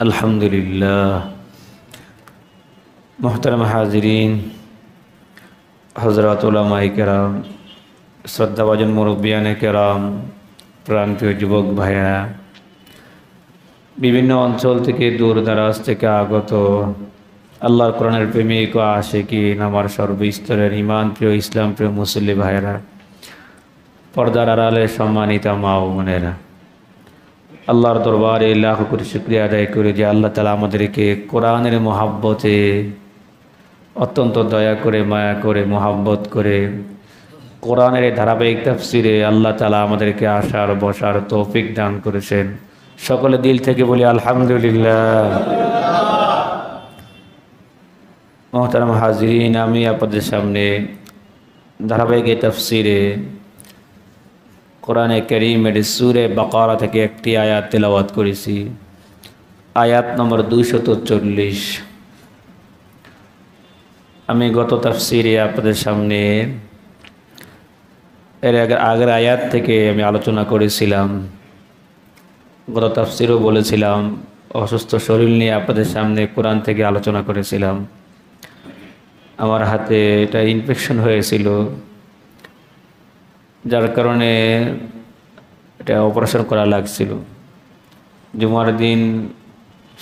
अल्हम्दुलिल्लाह। मोहतरम हाज़रीन, हज़रात उलमाए किराम, श्रद्धाभाजन मुरब्बियान किराम, प्राणप्रिय जुबक भाइया, विभिन्न अंचल থেকে दूर दराज থেকে আগত আল্লাহর কোরআনের প্রেমিক ও আশিকিন, আমার সর্বস্তরের ঈমান প্রিয় ইসলাম প্রিয় মুসল্লি ভাইয়েরা, পর্দার আড়ালে সম্মানিত মা ও বোনেরা, আল্লাহর দরবারে লাখ কোটি শুকরিয়া আদায় করি যে আল্লাহ তাআলা আমাদেরকে কোরআনের মহব্বতে অত্যন্ত দয়া করে মায়া করে মহব্বত করে কোরআনের ধারাবাহিক তাফসিরে আল্লাহ তাআলা আমাদেরকে আসার বসার তৌফিক দান করেছেন। সকলে দিল থেকে বলি আলহামদুলিল্লাহ। মোহতারাম হাজিরিন, আমি আপনাদের সামনে ধারাবাহিক তাফসিরে কোরআনে কারীমের সূরা বাকারা থেকে একটি আয়াত তেলাওয়াত করেছি, আয়াত নম্বর 240। আমি গত তাফসিরে আপনাদের সামনে এর আগের আয়াত থেকে আমি আলোচনা করেছিলাম। গত তাফসিরও বলেছিলাম, অসুস্থ শরীর নিয়ে আপনাদের সামনে কোরআন থেকে আলোচনা করেছিলাম। আমার হাতে এটা ইনফেকশন হয়েছিল, যার কারণে এটা অপারেশন করা লাগছিল। জুমার দিন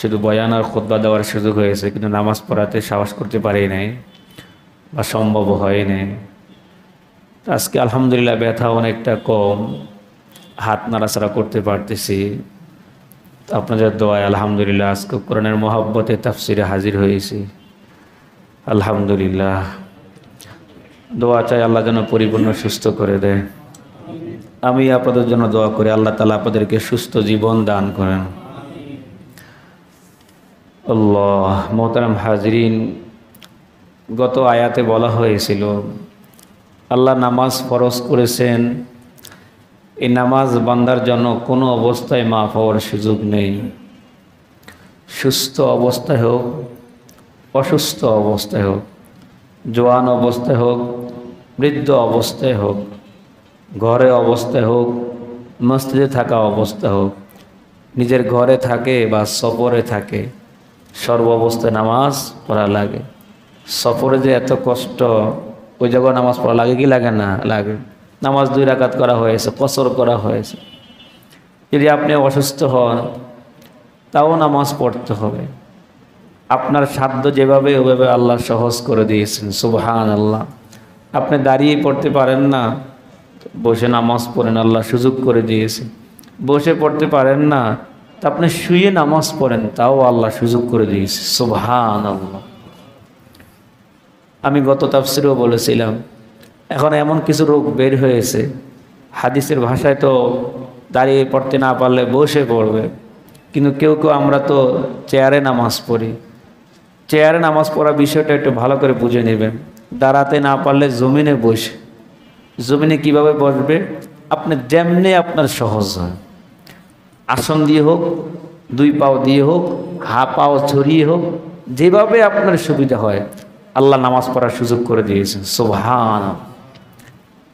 শুধু বয়ান আর খুতবা দেওয়ার সুযোগ হয়েছে, কিন্তু নামাজ পড়াতে সাহস করতে পারি নাই বা সম্ভব হয় নাই। আজকে আলহামদুলিল্লাহ ব্যথা অনেকটা কম, হাত নাড়াচাড়া করতে পারতেছি। আপনাদের দোয়ায় আলহামদুলিল্লাহ আজকে কোরআনের মহব্বতে তাফসিরে হাজির হয়েছি। আলহামদুলিল্লাহ, দোয়া চাই আল্লাহ যেন পরিপূর্ণ সুস্থ করে দেয়। আমি আপনাদের জন্য দোয়া করি আল্লাহ তাআলা আপনাদেরকে সুস্থ জীবন দান করেন। আল্লাহ। মোহতারাম হাজিরিন, গত আয়াতে বলা হয়েছিল আল্লাহ নামাজ ফরজ করেছেন, এই নামাজ বান্দার জন্য কোনো অবস্থায় মাফ হওয়ার সুযোগ নেই। সুস্থ অবস্থায় হোক, অসুস্থ অবস্থায় হোক, জোয়ান অবস্থায় হোক, বৃদ্ধ অবস্থায় হোক, ঘরে অবস্থায় হোক, মসজিদে থাকা অবস্থা হোক, নিজের ঘরে থাকে বা সফরে থাকে, সর্ব অবস্থায় নামাজ পড়া লাগে। সফরে যে এত কষ্ট, ওই জায়গায় নামাজ পড়া লাগে কি লাগে না? লাগে। নামাজ 2 রাকাত করা হয়েছে, কসর করা হয়েছে। যদি আপনি অসুস্থ হন তাও নামাজ পড়তে হবে। আপনার সাধ্য যেভাবে ওভাবে আল্লাহ সহজ করে দিয়েছেন, সুবহানাল্লাহ। আপনি দাঁড়িয়ে পড়তে পারেন না, বসে নামাজ পড়েন, আল্লাহ সুযোগ করে দিয়েছে। বসে পড়তে পারেন না, তা আপনি শুয়ে নামাজ পড়েন, তাও আল্লাহ সুযোগ করে দিয়েছে, সুবহানাল্লাহ। আমি গত তাফসিরেও বলেছিলাম, এখন এমন কিছু রোগ বের হয়েছে, হাদিসের ভাষায় তো দাঁড়িয়ে পড়তে না পারলে বসে পড়বে, কিন্তু কেউ কেউ আমরা তো চেয়ারে নামাজ পড়ি। চেয়ারে নামাজ পড়া বিষয়টা একটু ভালো করে বুঝে নেবেন। দাঁড়াতে না পারলে জমিনে বসে। জমিনে কিভাবে বসবে? আপনি যেমনি আপনার সহজ হয়, আসন দিয়ে হোক, 2 পাও দিয়ে হোক, পাও ছড়িয়ে হোক, যেভাবে আপনার সুবিধা হয় আল্লাহ নামাজ পড়ার সুযোগ করে দিয়েছেন, সুবহানাল্লাহ।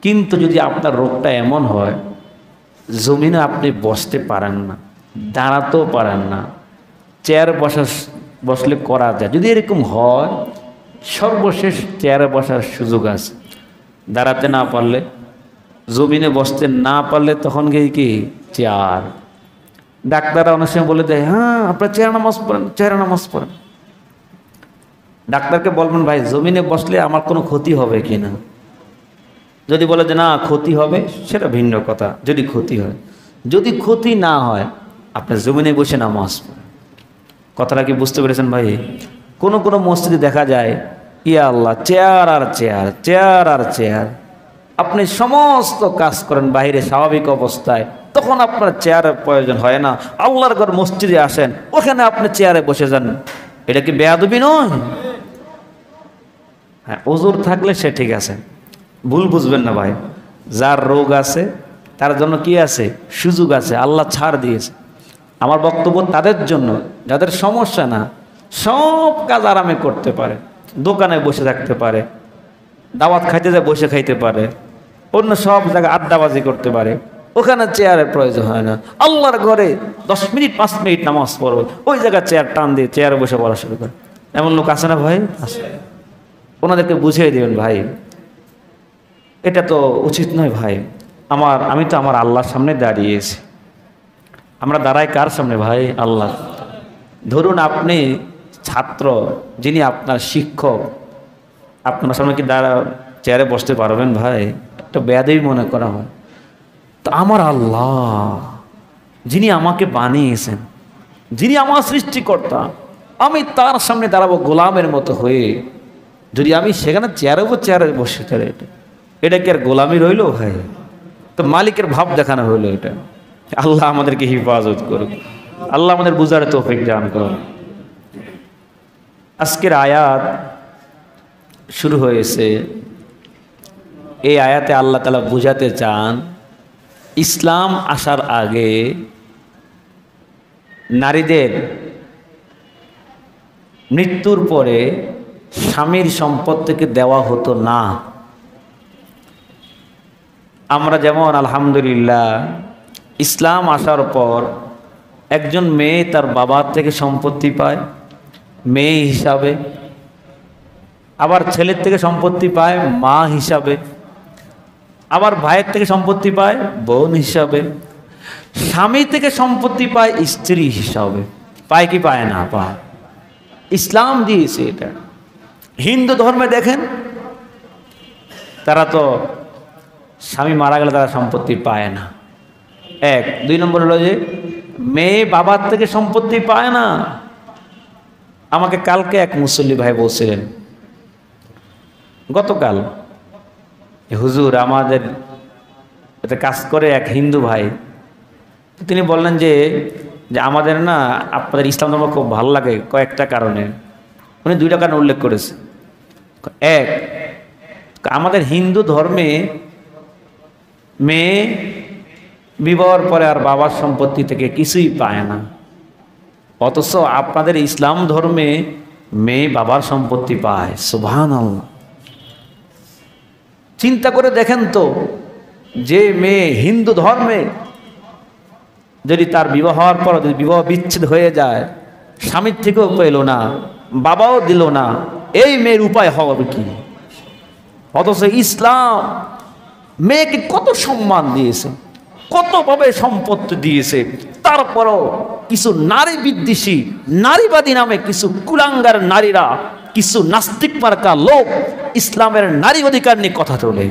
কিন্তু যদি আপনার রোগটা এমন হয় জমিনে আপনি বসতে পারেন না, দাঁড়াতেও পারেন না, চেয়ারে বসলে করা যায়, যদি এরকম হয় সর্বশেষ চেয়ারে বসার সুযোগ আছে। দাঁড়াতে না পারলে, জমিনে বসতে না পারলে তখন গিয়ে কি চেয়ার। ডাক্তাররা অনেক সময় বলে দেয়, হ্যাঁ আপনার চেয়ারে নামাজ পড়েন, চেয়ারে নামাজ পড়েন। ডাক্তারকে বলবেন, ভাই জমিনে বসলে আমার কোনো ক্ষতি হবে কি না? যদি বলে যে না ক্ষতি হবে, সেটা ভিন্ন কথা। যদি ক্ষতি হয়, যদি ক্ষতি না হয়, আপনি জমিনে বসে নামাজ পড়েন। কথাটা কি বুঝতে পেরেছেন ভাই? কোনো কোনো মসজিদে দেখা যায়, ইয়া আল্লাহ, চেয়ার আর চেয়ার, চেয়ার আর চেয়ার। আপনি সমস্ত কাজ করেন বাইরে স্বাভাবিক অবস্থায়, তখন আপনার চেয়ারের প্রয়োজন হয় না। আল্লাহর ঘর মসজিদে আসেন, ওখানে আপনি চেয়ারে বসে যান। এটা কি বেয়াদবি নয়? হ্যাঁ, ওজোর থাকলে সে ঠিক আছে, ভুল বুঝবেন না ভাই। যার রোগ আছে তার জন্য কি আছে? সুযোগ আছে, আল্লাহ ছাড় দিয়েছে। আমার বক্তব্য তাদের জন্য যাদের সমস্যা না, সব কাজ আরামে করতে পারে, দোকানে বসে থাকতে পারে, দাওয়াত খাইতে যায় বসে খাইতে পারে, অন্য সব জায়গায় আড্ডাবাজি করতে পারে, ওখানে চেয়ারের প্রয়োজন হয় না। আল্লাহর ঘরে 10 মিনিট 5 মিনিট নামাজ পড়ো, ওই জায়গায় চেয়ার টান দিয়ে চেয়ারে বসে পড়া শুরু করে। এমন লোক আছে না ভাই? আছে। ওনাদেরকে বুঝিয়ে দেবেন ভাই, এটা তো উচিত নয় ভাই। আমি তো আমার আল্লাহর সামনে দাঁড়িয়েছি। আমরা দাঁড়াই কার সামনে ভাই? আল্লাহ। ধরুন আপনি ছাত্র, যিনি আপনার শিক্ষক, আপনার সামনে কি চেয়ারে বসতে পারবেন ভাই? একটা বেয়াদবি মনে করা হয়। তো আমার আল্লাহ, যিনি আমাকে বানিয়েছেন, যিনি আমার সৃষ্টিকর্তা, আমি তার সামনে দাঁড়াবো গোলামের মতো হয়ে। যদি আমি সেখানে চেয়ারে বসে চলে, এটা কি আর গোলামি রইল ভাই? তো মালিকের ভাব দেখানো হইলো এটা। আল্লাহ আমাদেরকে হিফাজত করুক, আল্লাহ আমাদের বুঝার তৌফিক দান করুন। আজকের আয়াত শুরু হয়েছে, এই আয়াতে আল্লাহ তাআলা বুঝাতে চান ইসলাম আসার আগে নারীদের মৃত্যুর পরে স্বামীর সম্পদ থেকে দেওয়া হতো না। আমরা যেমন আলহামদুলিল্লাহ ইসলাম আসার পর একজন মেয়ে তার বাবার থেকে সম্পত্তি পায় মেয়ে হিসাবে, আবার ছেলের থেকে সম্পত্তি পায় মা হিসাবে, আবার ভাইয়ের থেকে সম্পত্তি পায় বোন হিসাবে, স্বামী থেকে সম্পত্তি পায় স্ত্রী হিসাবে। পায় কি পায় না? পায়। ইসলাম দিয়েছে এটা। হিন্দু ধর্মে দেখেন, তারা তো স্বামী মারা গেলে তারা সম্পত্তি পায় না। 1 2 নম্বর হলো যে মেয়ে বাবার থেকে সম্পত্তি পায় না। আমাকে কালকে এক মুসল্লি ভাই বলছিলেন, গতকাল, হুজুর আমাদের এটা কাজ করে এক হিন্দু ভাই, তিনি বললেন যে আমাদের না আপনাদের ইসলাম ধর্ম খুব ভালো লাগে কয়েকটা কারণে। উনি 2টা কারণ উল্লেখ করেছে। 1, আমাদের হিন্দু ধর্মে মেয়ে বিবাহের পরে আর বাবার সম্পত্তি থেকে কিছুই পায় না, অথচ আপনাদের ইসলাম ধর্মে মেয়ে বাবার সম্পত্তি পায়। সুবহানাল্লাহ। চিন্তা করে দেখেন তো, যে মেয়ে হিন্দু ধর্মে যদি তার বিবাহ হওয়ার পর যদি বিবাহ বিচ্ছেদ হয়ে যায়, স্বামীর থেকেও পেল না, বাবাও দিল না, এই মেয়ের উপায় হবে কি? অথচ ইসলাম মেয়েকে কত সম্মান দিয়েছে, কতভাবে সম্পত্তি দিয়েছে। তারপরও কিছু নারী বিদ্বেষী, নারীবাদী নামে কিছু কুলাঙ্গার নারীরা, কিছু নাস্তিক মার্কা লোক ইসলামের নারী অধিকার নিয়ে কথা তোলে।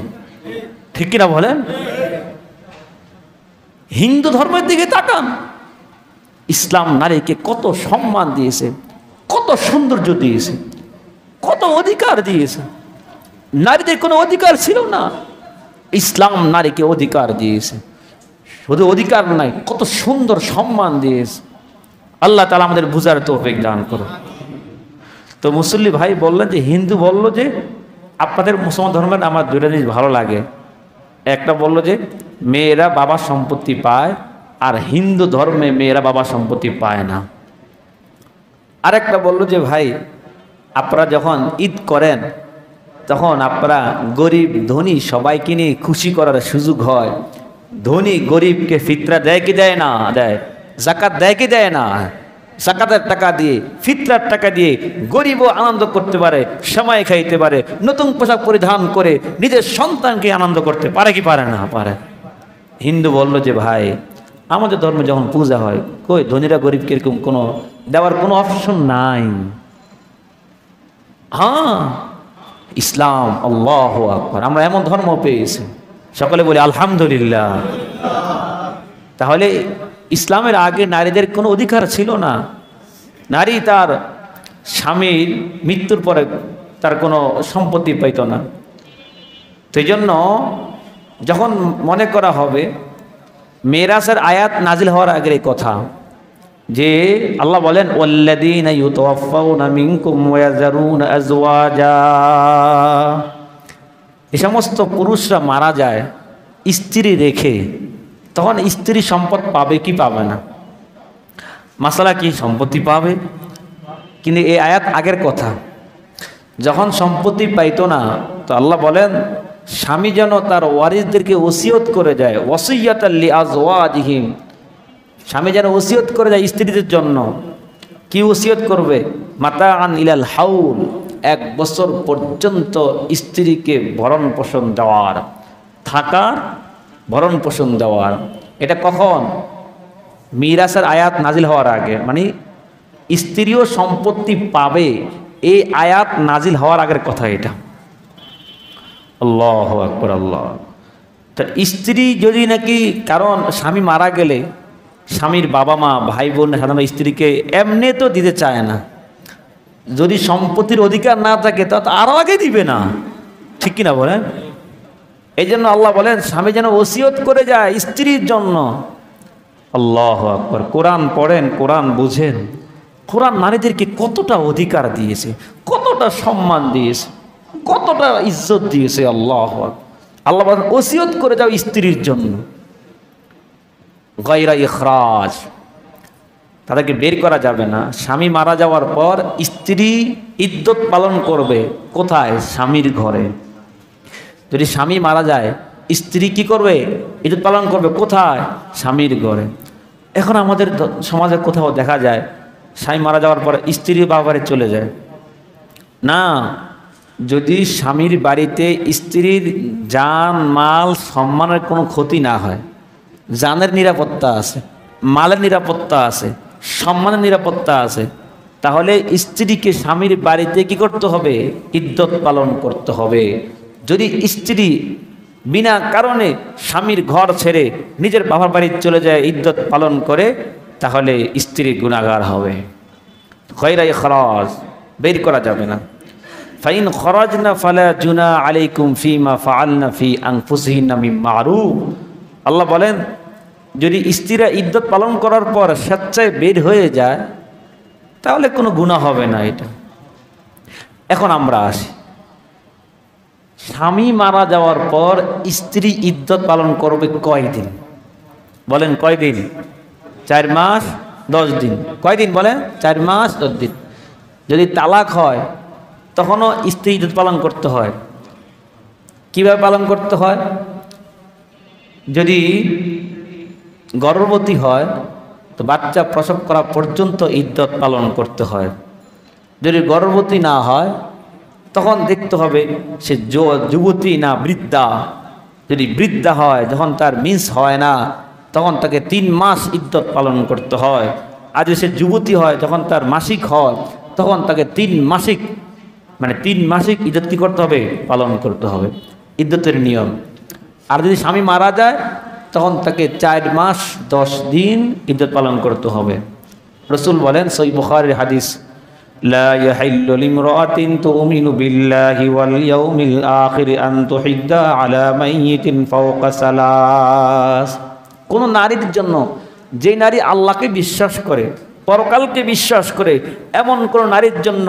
ঠিক কিনা বলেন? হিন্দু ধর্মের দিকে তাকান, ইসলাম নারীকে কত সম্মান দিয়েছে, কত সৌন্দর্য দিয়েছে, কত অধিকার দিয়েছে। নারীদের কোনো অধিকার ছিল না, ইসলাম নারীকে অধিকার দিয়েছে। শুধু অধিকার নাই, কত সুন্দর সম্মান দিয়েছে। আল্লাহ তাআলা আমাদের বুঝার তৌফিক দান করুন। তো মুসল্লি ভাই বললেন যে হিন্দু বলল যে আপনাদের মুসলমান ধর্মের আমার 2টা জিনিস ভালো লাগে। একটা বলল যে মেয়েরা বাবার সম্পত্তি পায়, আর হিন্দু ধর্মে মেয়েরা বাবার সম্পত্তি পায় না। আরেকটা বলল যে ভাই আপনারা যখন ঈদ করেন তখন আপনারা গরিব ধনী সবাইকে নিয়ে খুশি করার সুযোগ হয়। ধনী গরিবকে ফিতরা দেয় কি দেয় না? দেয়। যাকাত দেয় কি দেয় না? যাকাতের টাকা দিয়ে, ফিতরার টাকা দিয়ে গরিবও আনন্দ করতে পারে, সময় খাইতে পারে, নতুন পোশাক পরিধান করে নিজের সন্তানকে আনন্দ করতে পারে কি পারে না? পারে। হিন্দু বলল যে ভাই আমাদের ধর্মে যখন পূজা হয়, কই ধনীরা গরিবকে এরকম কোনো দেওয়ার কোনো অপশন নাই। হ্যাঁ, ইসলাম, আল্লাহু আকবার, আমরা এমন ধর্ম পেয়েছি। সকলে বলি আলহামদুলিল্লাহ। তাহলে ইসলামের আগে নারীদের কোনো অধিকার ছিল না। নারী তার স্বামীর মৃত্যুর পরে তার কোনো সম্পত্তি পাইত না। সেই জন্য যখন মনে করা হবে, মেরাজের আয়াত নাজিল হওয়ার আগের এই কথা যে আল্লাহ বলেন ওয়াল্লাযীনা ইউতাওয়াফাউনা মিনকুম ওয়া ইয়াযারুনা আজওয়াজা, এই সমস্ত পুরুষরা মারা যায় স্ত্রী রেখে, তখন স্ত্রী সম্পদ পাবে কি পাবে না? মাসালা কি? সম্পত্তি পাবে। কিন্তু এই আয়াত আগের কথা, যখন সম্পত্তি পাইতো না তো আল্লাহ বলেন স্বামী যেন তার ওয়ারিসদেরকে ওসিয়ত করে যায়, ওয়াসিয়াতাল লিআজওয়াজিহিম, স্বামী যেন ওসিয়ত করে যায় স্ত্রীদের জন্য। কি ওসিয়ত করবে? মাতাআন ইলাল হাউল, 1 বছর পর্যন্ত স্ত্রীকে ভরণ পোষণ দেওয়ার, থাকার ভরণ পোষণ দেওয়ার। এটা কখন? মিরাসের আয়াত নাজিল হওয়ার আগে, মানে স্ত্রীও সম্পত্তি পাবে এই আয়াত নাজিল হওয়ার আগের কথা এটা। আল্লাহু আকবার, আল্লাহ। তা স্ত্রী যদি নাকি, কারণ স্বামী মারা গেলে স্বামীর বাবা মা ভাই বোন সাধারণত স্ত্রীকে এমনি তো দিতে চায় না, যদি সম্পত্তির অধিকার না থাকে তা আরও আগে দিবে না, ঠিক কিনা বলেন? এই জন্য আল্লাহ বলেন স্বামী যেন ওসিয়ত করে যায় স্ত্রীর জন্য। আল্লাহু আকবার। কোরআন পড়েন, কোরআন বুঝেন, কোরআন নারীদেরকে কতটা অধিকার দিয়েছে, কতটা সম্মান দিয়েছে, কতটা ইজ্জত দিয়েছে। আল্লাহু আকবার। আল্লাহ বলেন ওসিয়ত করে যাও স্ত্রীর জন্য, গায়রা ইখরাজ, তাদেরকে বের করা যাবে না। স্বামী মারা যাওয়ার পর স্ত্রী ইদ্যত পালন করবে কোথায়? স্বামীর ঘরে। যদি স্বামী মারা যায় স্ত্রী কি করবে? ইদ্যত পালন করবে কোথায়? স্বামীর ঘরে। এখন আমাদের সমাজে কোথাও দেখা যায় স্বামী মারা যাওয়ার পর স্ত্রী বাবারে চলে যায় না। যদি স্বামীর বাড়িতে স্ত্রীর জান মাল সম্মানের কোনো ক্ষতি না হয়, জানের নিরাপত্তা আছে, মালের নিরাপত্তা আছে, সম্মানের নিরাপত্তা আছে, তাহলে স্ত্রীকে স্বামীর বাড়িতে কি করতে হবে? ইদ্যত পালন করতে হবে। যদি স্ত্রী বিনা কারণে স্বামীর ঘর ছেড়ে নিজের বাবার বাড়ি চলে যায় ইদ্যত পালন করে, তাহলে স্ত্রী গুনাহগার হবে। গায়রা ইখরাজ, বের করা যাবে না। ফাইন খরাজনা ফালা জুনা আলাইকুম ফিমা ফাআলনা ফি আনফুসিহিন্না মিন মারুফ। আল্লাহ বলেন যদি স্ত্রীরা ইদ্যত পালন করার পর স্বেচ্ছায় বের হয়ে যায় তাহলে কোনো গুনাহ হবে না এটা। এখন আমরা আসি, স্বামী মারা যাওয়ার পর স্ত্রী ইদ্যত পালন করবে কয়দিন? বলেন কয়দিন? 4 মাস 10 দিন। কয়দিন বলেন? 4 মাস 10 দিন। যদি তালাক হয় তখনও স্ত্রী ইদ্যত পালন করতে হয়। কিভাবে পালন করতে হয়? যদি গর্ভবতী হয় তো বাচ্চা প্রসব করা পর্যন্ত ইদ্যত পালন করতে হয়। যদি গর্ভবতী না হয় তখন দেখতে হবে সে যুবতী না বৃদ্ধা। যদি বৃদ্ধা হয়, যখন তার মিন্স হয় না তখন তাকে 3 মাস ইদ্যত পালন করতে হয়। আর যদি সে যুবতী হয়, যখন তার মাসিক হয় তখন তাকে 3 মাসিক ইদ্যত কী করতে হবে? পালন করতে হবে, ইদ্যতের নিয়ম। আর যদি স্বামী মারা যায় তখন তাকে 4 মাস 10 দিন ইদ্যত পালন করতে হবে। রাসূল বলেন, সহিহ বুখারীর হাদিস, লা ইয়াহিল্লু লিমরাআতিন তুমিনু বিল্লাহি ওয়াল ইয়াউমিল আখির আন তুহিদ্দা আলা মাইয়িতিন ফাওকা সালাস। কোন নারীর জন্য, যে নারী আল্লাহকে বিশ্বাস করে, পরকালকে বিশ্বাস করে, এমন কোন নারীর জন্য,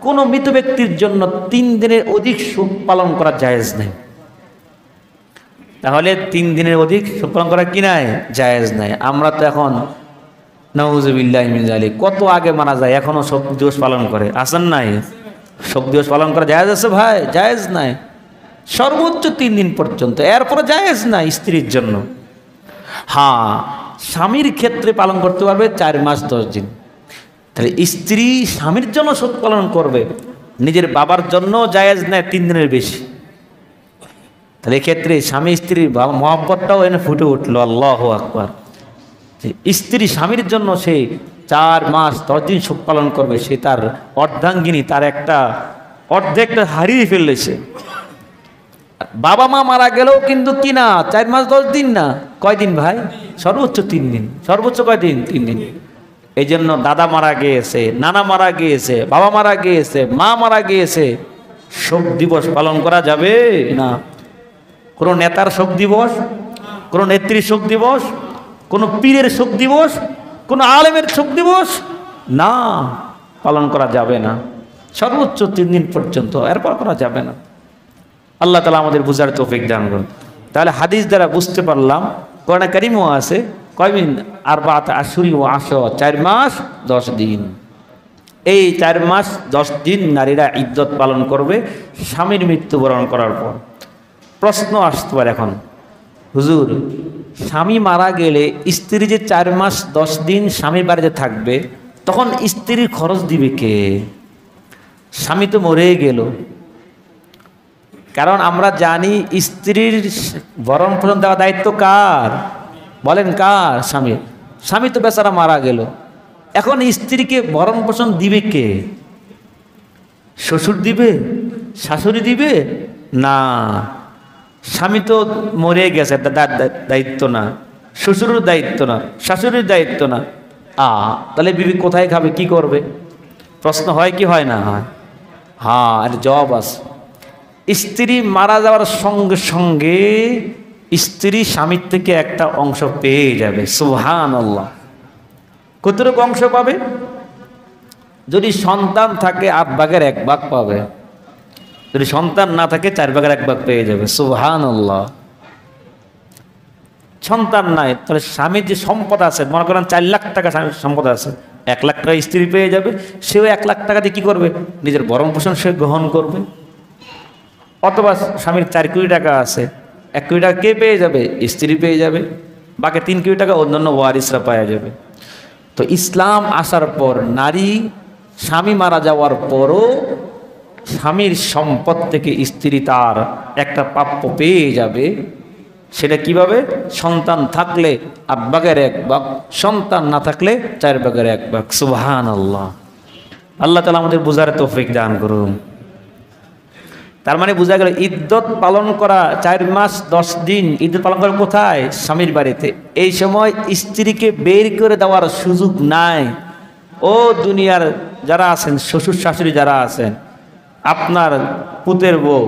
কোন মৃত ব্যক্তির জন্য 3 দিনের অধিক শোক পালন করা জায়েজ নেই। তাহলে 3 দিনের অধিক শোক পালন করা কি নাই? জায়েজ নাই। আমরা তো এখন নাউযুবিল্লাহি মিন যালিক, কত আগে মারা যায় এখনো শোক দিবস পালন করে, আসেন নাই? শোক দিবস পালন করা জায়েজ আছে ভাই? জায়েজ নাই। সর্বোচ্চ 3 দিন পর্যন্ত, এরপরে জায়েজ নাই স্ত্রীর জন্য। হ্যাঁ, স্বামীর ক্ষেত্রে পালন করতে পারবে 4 মাস 10 দিন। তাহলে স্ত্রী স্বামীর জন্য শোক পালন করবে, নিজের বাবার জন্য জায়েজ নাই 3 দিনের বেশি। তাহলে এক্ষেত্রে স্বামী স্ত্রীর মহব্বতটাও এনে ফুটে উঠলো। আল্লাহু আকবার। স্ত্রী স্বামীর জন্য সে 4 মাস 10 দিন শোক পালন করবে, সে তার অর্ধাঙ্গিনী, তার একটা অর্ধেকটা হারিয়ে ফেলেছে। বাবা মা মারা গেলেও কিন্তু কি না 4 মাস 10 দিন না, কয়দিন ভাই? সর্বোচ্চ 3 দিন। সর্বোচ্চ কয়দিন? 3 দিন। এই জন্য দাদা মারা গিয়েছে, নানা মারা গিয়েছে, বাবা মারা গিয়েছে, মা মারা গিয়েছে, শোক দিবস পালন করা যাবে না। কোনো নেতার শোক দিবস, কোনো নেত্রীর শোক দিবস, কোনো পীরের শোক দিবস, কোনো আলেমের শোক দিবস না, পালন করা যাবে না। সর্বোচ্চ 3 দিন পর্যন্ত, এরপর করা যাবে না। আল্লাহ তাআলা আমাদের বুঝার তৌফিক দান করুন। তাহলে হাদিস দ্বারা বুঝতে পারলাম, কোরআনে কারীমও আছে কয়দিন? 4 আশুরি ও 10, 4 মাস 10 দিন। এই 4 মাস 10 দিন নারীরা ইদ্যত পালন করবে স্বামীর মৃত্যুবরণ করার পর। প্রশ্ন আসতে পারে এখন, হুজুর স্বামী মারা গেলে স্ত্রী যে 4 মাস 10 দিন স্বামীর বাড়িতে থাকবে, তখন স্ত্রীর খরচ দিবে কে? স্বামী তো মরেই গেল। কারণ আমরা জানি স্ত্রীর ভরণ পোষণ দেওয়া দায়িত্ব কার? বলেন কার? স্বামীর। স্বামী তো বেচারা মারা গেল, এখন স্ত্রীকে ভরণ পোষণ দিবে কে? শ্বশুর দিবে? শাশুড়ি দিবে? না, স্বামী তো মরে গেছে, তার দায়িত্ব না, শ্বশুরের দায়িত্ব না, শাশুড়ির দায়িত্ব না। তাহলে বিবি কোথায় খাবে, কি করবে? প্রশ্ন হয় কি হয় না? হয়। হ্যাঁ, আর জবাব আছে। স্ত্রী মারা যাওয়ার সঙ্গে সঙ্গে স্ত্রী স্বামীর থেকে একটা অংশ পেয়ে যাবে। সুবহানাল্লাহ। কতটুকু অংশ পাবে? যদি সন্তান থাকে 8 ভাগের 1 ভাগ পাবে, যদি সন্তান না থাকে 4 ভাগের 1 ভাগ পেয়ে যাবে। সুবহানাল্লাহ। সন্তান নাই, তাহলে স্বামীর যে সম্পদ আছে, মনে করেন 4 লাখ টাকা স্বামীর সম্পদ আছে, 1 লাখ টাকা স্ত্রী পেয়ে যাবে, সেও 1 লাখ টাকা দিয়ে কী করবে? নিজের ভরণ পোষণ সে গ্রহণ করবে। অথবা স্বামীর 4 কোটি টাকা আছে, 1 কোটি টাকা কে পেয়ে যাবে? স্ত্রী পেয়ে যাবে, বাকি 3 কোটি টাকা অন্যান্য ওয়ারিসরা পাওয়া যাবে। তো ইসলাম আসার পর নারী স্বামী মারা যাওয়ার পরও স্বামীর সম্পদ থেকে স্ত্রী তার একটা প্রাপ্য পেয়ে যাবে। সেটা কিভাবে? সন্তান থাকলে 8 ভাগের 1 ভাগ, সন্তান না থাকলে 4 ভাগের 1 ভাগ। সুবহানাল্লাহ। আল্লাহ তাআলা আমাদের বুঝার তৌফিক দান করুন। তার মানে বোঝা গেল ইদ্যত পালন করা 4 মাস 10 দিন ইদ্যত পালন করা কোথায়? স্বামীর বাড়িতে। এই সময় স্ত্রীকে বের করে দেওয়ার সুযোগ নাই। ও দুনিয়ার যারা আছেন, শ্বশুর শাশুড়ি যারা আছেন, আপনার পুতের বউ,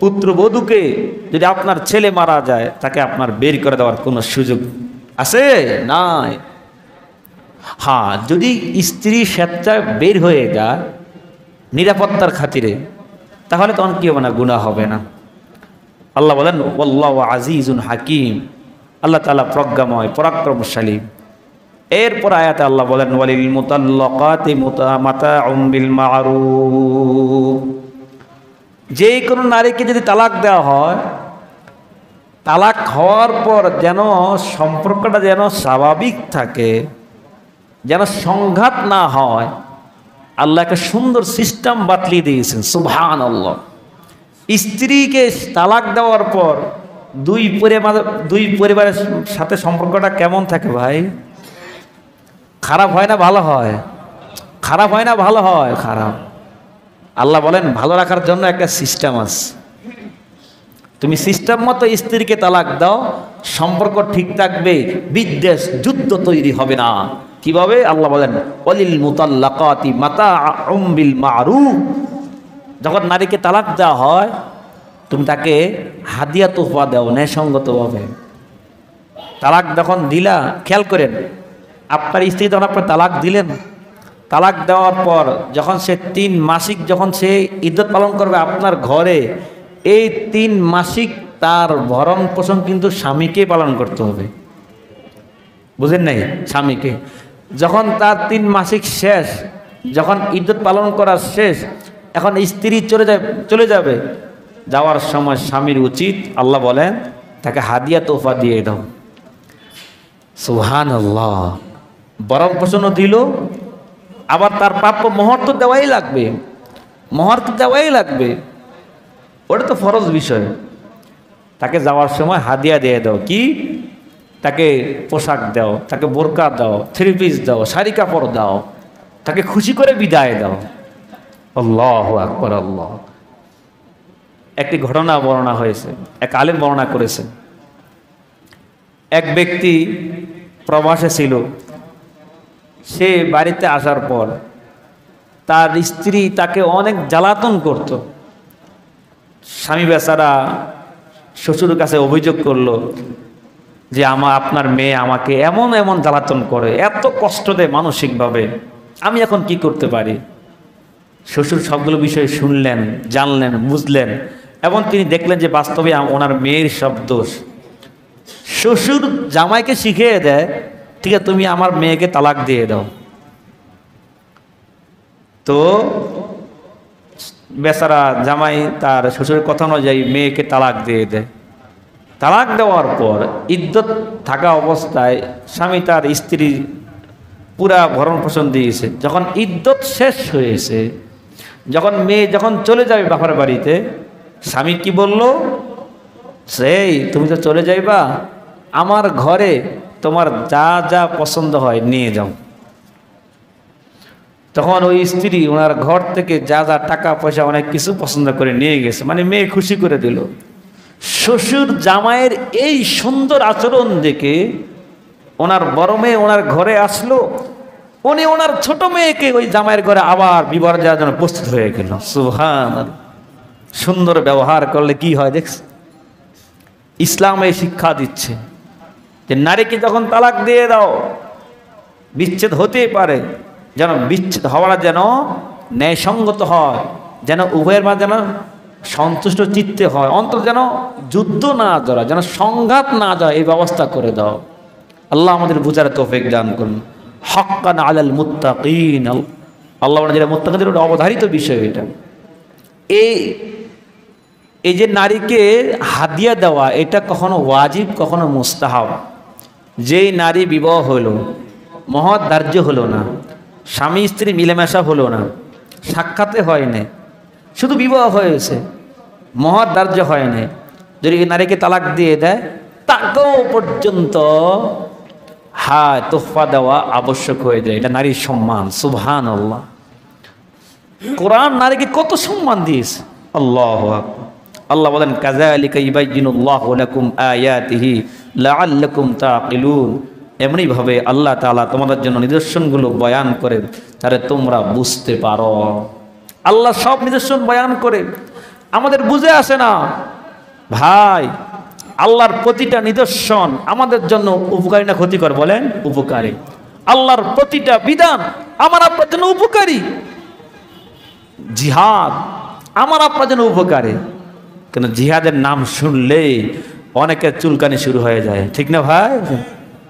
পুত্রবধূকে যদি আপনার ছেলে মারা যায়, তাকে আপনার বের করে দেওয়ার কোনো সুযোগ আছে? নাই। হ্যাঁ, যদি স্ত্রী স্বেচ্ছায় বের হয়ে যায় নিরাপত্তার খাতিরে, তাহলে তখন কি হবে না? গুনাহ হবে না। আল্লাহ বলেন ওয়াল্লাহু আজিজুন হাকিম, আল্লাহ তাআলা প্রজ্ঞাময়, পরাক্রমশালী। এরপর আয়াতে আল্লাহ বলেন ওয়ালিল মুতাল্লাকাতি মাতাউম বিল মারুফ, যে কোনো নারীকে যদি তালাক দেওয়া হয়, তালাক হওয়ার পর যেন সম্পর্কটা যেন স্বাভাবিক থাকে, যেন সংঘাত না হয়, আল্লাহ একটা সুন্দর সিস্টেম বাতলিয়ে দিয়েছেন। সুবহানাল্লাহ। স্ত্রীকে তালাক দেওয়ার পর দুই পরিবারের সাথে সম্পর্কটা কেমন থাকে ভাই? খারাপ হয় না ভালো হয়? খারাপ হয় না ভালো হয়? খারাপ। আল্লাহ বলেন ভালো রাখার জন্য একটা সিস্টেম আছে, তুমি সিস্টেম মতো স্ত্রীকে তালাক দাও, সম্পর্ক ঠিক থাকবে, বিদ্বেষ যুদ্ধ তৈরি হবে না। কিভাবে? আল্লাহ বলেন ওয়ালিল মুতাল্লাকাতি মাতাউম বিল মারুফ, যখন নারীকে তালাক দেওয়া হয় তুমি তাকে হাদিয়া তোহফা দাও ন্যায়সঙ্গতভাবে। তালাক যখন দিলা, খেয়াল করেন, আপনার স্ত্রী যখন আপনার তালাক দিলেন, তালাক দেওয়ার পর যখন সে 3 মাসিক যখন সে ইদ্যত পালন করবে আপনার ঘরে, এই 3 মাসিক তার ভরণ পোষণ কিন্তু স্বামীকে পালন করতে হবে। বুঝেন নাই? স্বামীকে। যখন তার 3 মাসিক শেষ, যখন ইদ্যত পালন করা শেষ, এখন স্ত্রী চলে যাবে, যাওয়ার সময় স্বামীর উচিত, আল্লাহ বলেন, তাকে হাদিয়া তোহফা দিয়ে দাও। সুবহানাল্লাহ। ভরণ পোষণও দিল, আবার তার প্রাপ্য মোহর তো দেওয়াই লাগবে, মোহর তো দেওয়াই লাগবে, ওটা তো ফরজ বিষয়। তাকে যাওয়ার সময় হাদিয়া দিয়ে দাও। কি? তাকে পোশাক দাও, তাকে বোরকা দাও, 3 পিস দাও, শাড়ি কাপড় দাও, তাকে খুশি করে বিদায় দাও। আল্লাহু আকবার। আল্লাহ। একটি ঘটনা বর্ণনা হয়েছে, এক আলেম বর্ণনা করেছেন। এক ব্যক্তি প্রবাসে ছিল, সে বাড়িতে আসার পর তার স্ত্রী তাকে অনেক জ্বালাতন করত। স্বামী বেচারা শ্বশুরের কাছে অভিযোগ করলো যে আপনার মেয়ে আমাকে এমন এমন জ্বালাতন করে, এত কষ্ট দেয় মানসিকভাবে, আমি এখন কি করতে পারি? শ্বশুর সবগুলো বিষয় শুনলেন, জানলেন, বুঝলেন, এবং তিনি দেখলেন যে বাস্তবে ওনার মেয়ের সব দোষ। শ্বশুর জামাইকে শিখিয়ে দেয়, ঠিক আছে তুমি আমার মেয়েকে তালাক দিয়ে দাও। তো বেচারা জামাই তার শ্বশুরের কথা অনুযায়ী মেয়েকে তালাক দিয়ে দেয়। তালাক দেওয়ার পর ইদ্যত থাকা অবস্থায় স্বামী তার স্ত্রী পুরা ভরণ পোষণ দিয়েছে। যখন ইদ্যত শেষ হয়েছে, যখন মেয়ে যখন চলে যাবে বাবার বাড়িতে, স্বামী কি বলল, সেই তুমি তো চলে যাইবা, আমার ঘরে তোমার যা যা পছন্দ হয় নিয়ে যাও। তখন ওই স্ত্রী ওনার ঘর থেকে যা যা টাকা পয়সা অনেক কিছু পছন্দ করে নিয়ে গেছে, মানে মেয়ে খুশি করে দিল। শ্বশুর জামাইয়ের এই সুন্দর আচরণ দেখে ওনার বড় মেয়ে ওনার ঘরে আসলো, উনি ওনার ছোট মেয়েকে ওই জামাইয়ের ঘরে আবার বিবাহ দেওয়ার জন্য প্রস্তুত হয়ে গেল। সুবহানাল্লাহ। সুন্দর ব্যবহার করলে কি হয় দেখছ, ইসলাম এই শিক্ষা দিচ্ছে যে নারীকে যখন তালাক দিয়ে দাও, বিচ্ছেদ হতেই পারে, যেন বিচ্ছেদ হওয়াটা যেন ন্যায়সঙ্গত হয়, যেন উভয়ের মাঝে যেন সন্তুষ্ট চিত্তে হয়, অন্তত যেন যুদ্ধ না জড়ায়, যেন সংঘাত না যায়, এই ব্যবস্থা করে দাও। আল্লাহ আমাদের বুঝার তৌফিক দান করুন। হাক্কান আলাল মুত্তাকিন, আল্লাহ যেটা মুত্তাকিনদের একটা অবধারিত বিষয়। এটা এই যে নারীকে হাদিয়া দেওয়া, এটা কখনো ওয়াজিব কখনো মুস্তাহাব। যেই নারী বিবাহ হলো, মহৎ ধার্য হলো না, স্বামী স্ত্রী মিলেমিশা হলো না, সাক্ষাতে হয় না, শুধু বিবাহ হয়েছে, মহৎ ধার্য হয় না, যদি নারীকে তালাক দিয়ে দেয়, তাকেও পর্যন্ত তোহফা দেওয়া আবশ্যক হয়ে যায়। এটা নারীর সম্মান। সুবহানাল্লাহ। কোরআন নারীকে কত সম্মান দিয়েছে। আল্লাহু আকবার। আল্লাহ বলেন, কাযালিকা ইউবাইয়িনুল্লাহু লাকুম আয়াতিহি লাআল্লাকুম তাকিলুন। এমনিভাবে আল্লাহ তাআলা তোমাদের জন্য নিদর্শনগুলো বয়ান করে তারে তোমরা বুঝতে পারো। আল্লাহ সব নিদর্শন বয়ান করে, আমাদের বুঝে আসে না ভাই। আল্লাহর প্রতিটা নিদর্শন আমাদের জন্য উপকারী না ক্ষতিকর বলেন? উপকারী। আল্লাহর প্রতিটা বিধান আমার আপনার জন্য উপকারী। জিহাদ আমার আপনার জন্য উপকারী, কিন্তু জিহাদের নাম শুনলেই অনেকের চুলকানি শুরু হয়ে যায়, ঠিক না ভাই?